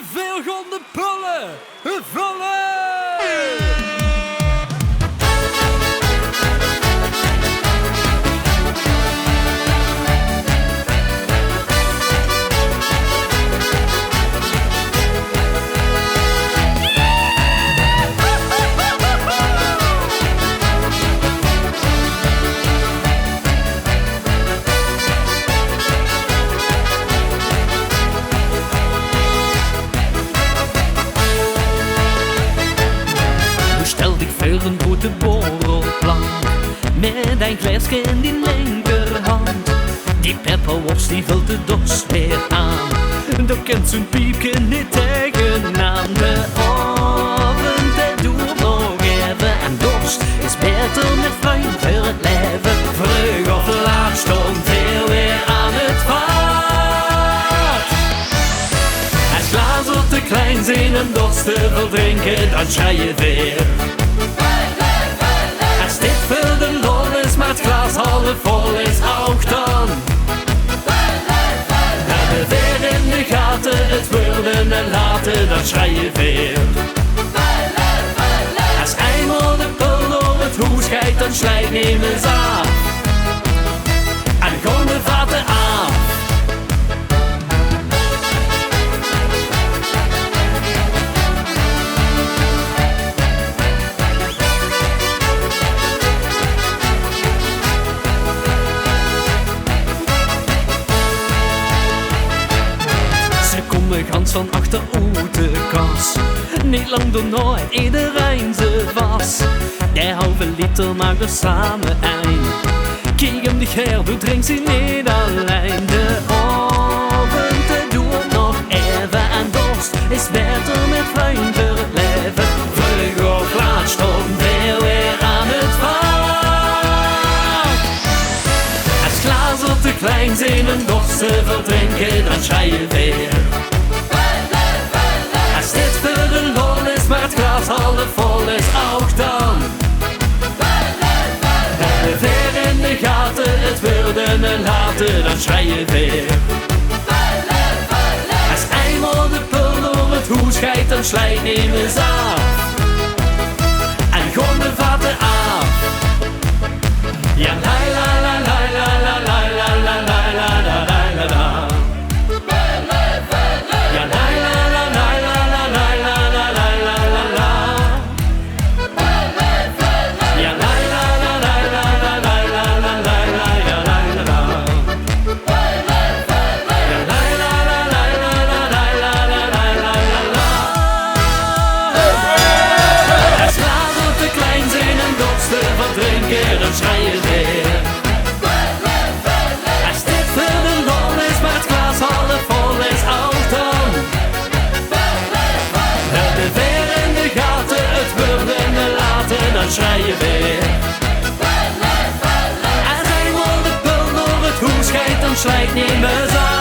veelgonde Pulle, vulle! Een grote borrelplank met een glaasje in die linkerhand. Die pepperworst die vult de dorst weer aan. Dat kent zo'n piepje niet tegenaan. De oven dat doet nog even. En dorst is beter met vreugd voor het leven. Vroeg of laat stond veel weer aan het vaart. Als glazen te klein zijn en dorst te veel drinken, dan schei je weer. Als dit voor de lol is, maar het glas half vol is, ook dan. Hebben we weer in de gaten, het worden en laten, dan schei je weer. Als eenmaal de pul door het hoes schijt, dan slijt neem eens af. En gewoon de vaten af. Gans van achter uit de kas. Niet lang daarna het iedereen ze was. Die halve liter maakt er samen een. Kijk hem de her, du drinkt ze niet alleen. De oven te doen nog even. En dorst is beter met vreugd voor het leven. Vlug of laat stond veel weer aan het vaart. Als glazen te klein zijn en dorst te verdrinken, dan schei je weer. Als dit voor de lol is, maar het glas half vol is, ook dan. Hebben we weer in de gaten, het worden en laten, dan schei je weer. Als eenmaal de pul door het hoes schijt, dan slijt neem eens af. En gewoon de vaten af. Ja, la la la la la la la la la la la la la. Dan schei je weer. Als dit voor de lol is, maar het glas half vol is, ook dan. Hebben we weer in de gaten, het worden en laten, dan schei je weer. Als eenmaal de pul door het hoes schijt, dan slijt niet meer zo.